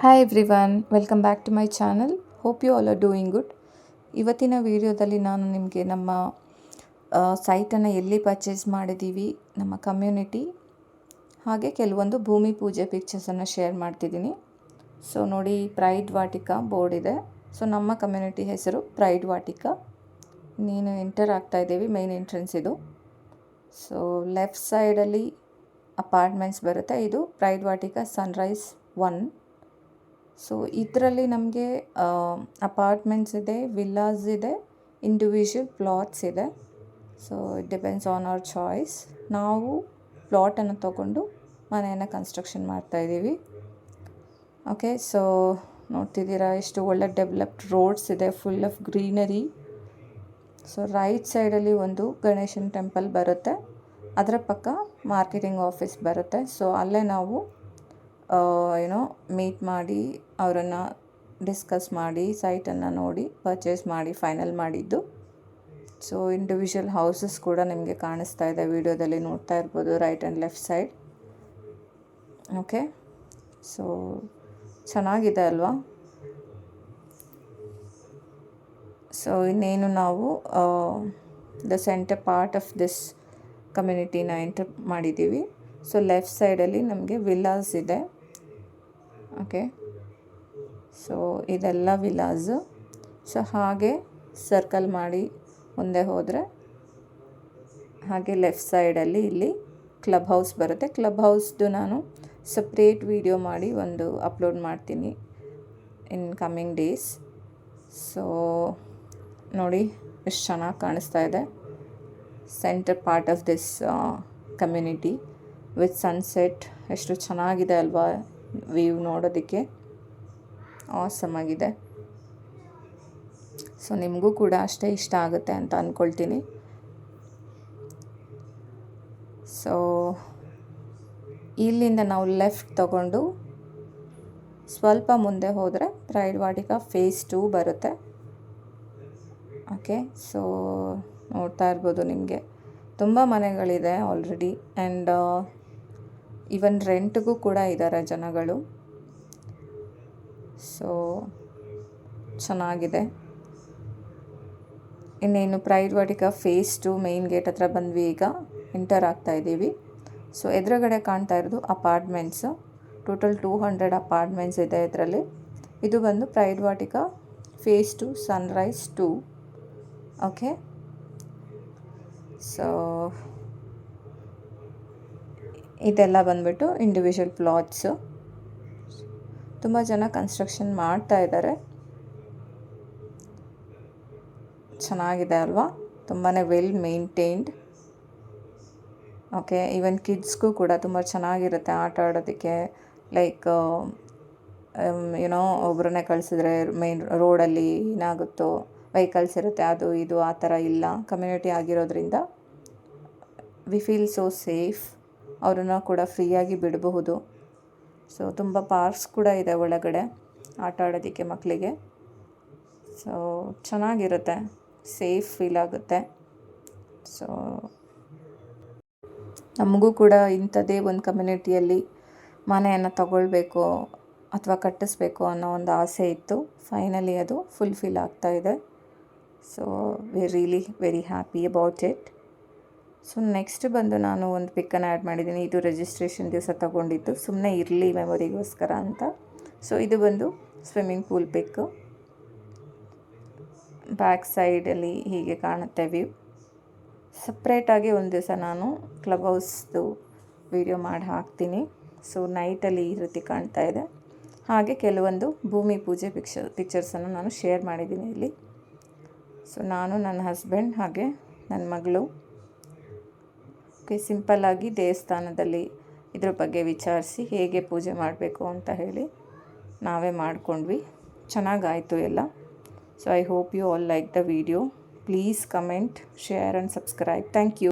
Hi everyone, welcome back to my channel. Hope you all are doing good. ಇವತ್ತಿನ ವಿಡಿಯೋದಲ್ಲಿ ನಾನು ನಿಮಗೆ ನಮ್ಮ ಸೈಟನ್ನು ಎಲ್ಲಿ ಪರ್ಚೇಸ್ ಮಾಡಿದ್ದೀವಿ, ನಮ್ಮ ಕಮ್ಯುನಿಟಿ, ಹಾಗೆ ಕೆಲವೊಂದು ಭೂಮಿ ಪೂಜೆ ಪಿಕ್ಚರ್ಸನ್ನು ಶೇರ್ ಮಾಡ್ತಿದ್ದೀನಿ. ಸೊ ನೋಡಿ, ಪ್ರೈಡ್ ವಾಟಿಕಾ ಬೋರ್ಡ್ ಇದೆ. ಸೊ ನಮ್ಮ ಕಮ್ಯುನಿಟಿ ಹೆಸರು ಪ್ರೈಡ್ ವಾಟಿಕಾ. ನೀನು ಎಂಟರ್ ಆಗ್ತಾ ಇದ್ದೀವಿ, ಮೈನ್ ಎಂಟ್ರೆನ್ಸ್ ಇದು. ಸೊ ಲೆಫ್ಟ್ ಸೈಡಲ್ಲಿ ಅಪಾರ್ಟ್ಮೆಂಟ್ಸ್ ಬರುತ್ತೆ. ಇದು ಪ್ರೈಡ್ ವಾಟಿಕಾ ಸನ್ರೈಸ್ 1. ಸೊ ಇದರಲ್ಲಿ ನಮಗೆ ಅಪಾರ್ಟ್ಮೆಂಟ್ಸ್ ಇದೆ, ವಿಲ್ಲಾಸ್ ಇದೆ, ಇಂಡಿವಿಜುವಲ್ ಪ್ಲಾಟ್ಸ್ ಇದೆ. So it depends on our choice. ನಾವು ಪ್ಲಾಟನ್ನು ತೊಗೊಂಡು ಮನೆಯನ್ನು ಕನ್ಸ್ಟ್ರಕ್ಷನ್ ಮಾಡ್ತಾಯಿದ್ದೀವಿ. ಓಕೆ, ಸೊ ನೋಡ್ತಿದ್ದೀರಾ ಎಷ್ಟು ಒಳ್ಳೆ ಡೆವಲಪ್ಡ್ ರೋಡ್ಸ್ ಇದೆ, full of greenery. So right ಸೈಡಲ್ಲಿ ಒಂದು ಗಣೇಶನ ಟೆಂಪಲ್ ಬರುತ್ತೆ, ಅದರ ಪಕ್ಕ ಮಾರ್ಕೆಟಿಂಗ್ ಆಫೀಸ್ ಬರುತ್ತೆ. ಸೊ ಅಲ್ಲೇ ನಾವು ಮೀಟ್ ಮಾಡಿ ಅವರನ್ನು ಡಿಸ್ಕಸ್ ಮಾಡಿ ಸೈಟನ್ನು ನೋಡಿ ಪರ್ಚೇಸ್ ಮಾಡಿ ಫೈನಲ್ ಮಾಡಿದ್ದು. ಸೊ ಇಂಡಿವಿಜುವಲ್ ಹೌಸಸ್ ಕೂಡ ನಿಮಗೆ ಕಾಣಿಸ್ತಾ ಇದೆ, ವಿಡಿಯೋದಲ್ಲಿ ನೋಡ್ತಾ ಇರ್ಬೋದು, right and left side. Okay, so ಚೆನ್ನಾಗಿದೆ ಅಲ್ವಾ? ಸೊ ಇನ್ನೇನು ನಾವು the centre part of this ಕಮ್ಯುನಿಟಿನ ಎಂಟರ್ ಮಾಡಿದ್ದೀವಿ. ಸೊ ಲೆಫ್ಟ್ ಸೈಡಲ್ಲಿ ನಮಗೆ ವಿಲ್ಲಾಸ್ ಇದೆ. ಓಕೆ, ಸೊ ಇದೆಲ್ಲ ವಿಲ್ಲಾಸು. ಸೊ ಹಾಗೆ ಸರ್ಕಲ್ ಮಾಡಿ ಮುಂದೆ ಹೋದರೆ ಹಾಗೆ ಲೆಫ್ಟ್ ಸೈಡಲ್ಲಿ ಇಲ್ಲಿ ಕ್ಲಬ್ ಹೌಸ್ ಬರುತ್ತೆ. ಕ್ಲಬ್ ಹೌಸ್ದು ನಾನು ಸಪ್ರೇಟ್ ವಿಡಿಯೋ ಮಾಡಿ ಒಂದು ಅಪ್ಲೋಡ್ ಮಾಡ್ತೀನಿ ಇನ್ ಕಮ್ಮಿಂಗ್ ಡೇಸ್. ಸೊ ನೋಡಿ ಎಷ್ಟು ಚೆನ್ನಾಗಿ ಕಾಣಿಸ್ತಾ ಇದೆ centre part of this community with sunset. ಎಷ್ಟು ಚೆನ್ನಾಗಿದೆ ಅಲ್ವಾ ವ್ಯೂ ನೋಡೋದಕ್ಕೆ, ಆಸಮ್ ಆಗಿದೆ. ಸೊ ನಿಮಗೂ ಕೂಡ ಅಷ್ಟೇ ಇಷ್ಟ ಆಗುತ್ತೆ ಅಂತ ಅಂದ್ಕೊಳ್ತೀನಿ. ಸೊ ಇಲ್ಲಿಂದ ನಾವು ಲೆಫ್ಟ್ ತಗೊಂಡು ಸ್ವಲ್ಪ ಮುಂದೆ ಹೋದರೆ ಪ್ರೈಡ್ ವಾಟಿಕಾ ಫೇಸ್ 2 ಬರುತ್ತೆ. ಓಕೆ, ಸೊ ನೋಡ್ತಾ ಇರ್ಬೋದು, ನಿಮಗೆ ತುಂಬ ಮನೆಗಳಿದೆ ಆಲ್ರೆಡಿ. ಆ್ಯಂಡ್ ಈವನ್ ರೆಂಟ್ಗೂ ಕೂಡ ಇದ್ದಾರೆ ಜನಗಳು. ಸೊ ಚೆನ್ನಾಗಿದೆ. ಇನ್ನೇನು pride Vatika phase 2 main gate ಹತ್ರ ಬಂದ್ವಿ, ಈಗ ಎಂಟರ್ ಆಗ್ತಾ ಇದ್ದೀವಿ. ಸೊ ಎದುರುಗಡೆ ಕಾಣ್ತಾ ಇರೋದು ಅಪಾರ್ಟ್ಮೆಂಟ್ಸು. ಟೋಟಲ್ 200 ಅಪಾರ್ಟ್ಮೆಂಟ್ಸ್ ಇದೆ ಇದರಲ್ಲಿ. ಇದು ಬಂದು Pride Vatika phase 2 Sunrise 2. Okay, so ಇದೆಲ್ಲ ಬಂದ್ಬಿಟ್ಟು ಇಂಡಿವಿಜುವಲ್ ಪ್ಲಾಟ್ಸು. ತುಂಬ ಜನ ಕನ್ಸ್ಟ್ರಕ್ಷನ್ ಮಾಡ್ತಾ ಇದ್ದಾರೆ. ಚೆನ್ನಾಗಿದೆ ಅಲ್ವಾ? ತುಂಬಾ ವೆಲ್ ಮೇಂಟೈನ್ಡ್. ಓಕೆ, ಈವನ್ ಕಿಡ್ಸ್ಗೂ ಕೂಡ ತುಂಬ ಚೆನ್ನಾಗಿರುತ್ತೆ ಆಟ ಆಡೋದಕ್ಕೆ. ಲೈಕ್ ಒಬ್ಬರನ್ನೇ ಕಳಿಸಿದ್ರೆ ಮೇನ್ ರೋಡಲ್ಲಿ ಏನಾಗುತ್ತೋ, ವೆಹಿಕಲ್ಸ್ ಇರುತ್ತೆ, ಅದು ಇದು ಆ ಥರ ಇಲ್ಲ. ಕಮ್ಯುನಿಟಿ ಆಗಿರೋದ್ರಿಂದ ವಿ ಫೀಲ್ ಸೋ ಸೇಫ್. ಅವರನ್ನು ಕೂಡ ಫ್ರೀಯಾಗಿ ಬಿಡಬಹುದು. ಸೊ ತುಂಬ ಪಾರ್ಕ್ಸ್ ಕೂಡ ಇದೆ ಒಳಗಡೆ ಆಟ ಆಡೋದಕ್ಕೆ ಮಕ್ಕಳಿಗೆ. ಸೊ ಚೆನ್ನಾಗಿರುತ್ತೆ, ಸೇಫ್ ಫೀಲ್ ಆಗುತ್ತೆ. ಸೊ ನಮಗೂ ಕೂಡ ಇಂಥದ್ದೇ ಒಂದು ಕಮ್ಯುನಿಟಿಯಲ್ಲಿ ಮನೆಯನ್ನು ತಗೊಳ್ಬೇಕು ಅಥವಾ ಕಟ್ಟಿಸ್ಬೇಕು ಅನ್ನೋ ಒಂದು ಆಸೆ ಇತ್ತು. ಫೈನಲಿ ಅದು ಫುಲ್ಫಿಲ್ ಆಗ್ತಾಯಿದೆ. So we really very happy about it. So next ಬಂದು ನಾನು ಒಂದು ಪಿಕ್ಕನ್ನು ಆ್ಯಡ್ ಮಾಡಿದ್ದೀನಿ. ಇದು ರಿಜಿಸ್ಟ್ರೇಷನ್ ದಿವಸ ತೊಗೊಂಡಿದ್ದು, ಸುಮ್ಮನೆ ಇರಲಿ ಮೆಮೊರಿಗೋಸ್ಕರ ಅಂತ. ಸೊ ಇದು ಬಂದು ಸ್ವಿಮ್ಮಿಂಗ್ ಪೂಲ್ ಪಿಕ್ಕು. ಬ್ಯಾಕ್ ಸೈಡಲ್ಲಿ ಹೀಗೆ ಕಾಣುತ್ತೆ ವ್ಯೂ. ಸಪ್ರೇಟಾಗಿ ಒಂದು ದಿವಸ ನಾನು ಕ್ಲಬ್ ಹೌಸ್ದು ವಿಡಿಯೋ ಮಾಡಿ ಹಾಕ್ತೀನಿ. ಸೊ ನೈಟಲ್ಲಿ ಈ ರೀತಿ ಕಾಣ್ತಾ ಇದೆ. ಹಾಗೆ ಕೆಲವೊಂದು ಭೂಮಿ ಪೂಜೆ ಪಿಕ್ಚರ್ಸನ್ನು ನಾನು ಶೇರ್ ಮಾಡಿದ್ದೀನಿ ಇಲ್ಲಿ. ಸೊ ನಾನು, ನನ್ನ ಹಸ್ಬೆಂಡ್ ಹಾಗೆ ನನ್ನ ಮಗಳು ಸಿಂಪಲ್ಲಾಗಿ ದೇವಸ್ಥಾನದಲ್ಲಿ ಇದ್ರ ಬಗ್ಗೆ ವಿಚಾರಿಸಿ ಹೇಗೆ ಪೂಜೆ ಮಾಡಬೇಕು ಅಂತ ಹೇಳಿ ನಾವೇ ಮಾಡಿಕೊಂಡ್ವಿ. ಚೆನ್ನಾಗಾಯಿತು ಎಲ್ಲ. So I hope you all like the video. Please comment, share and subscribe. Thank you.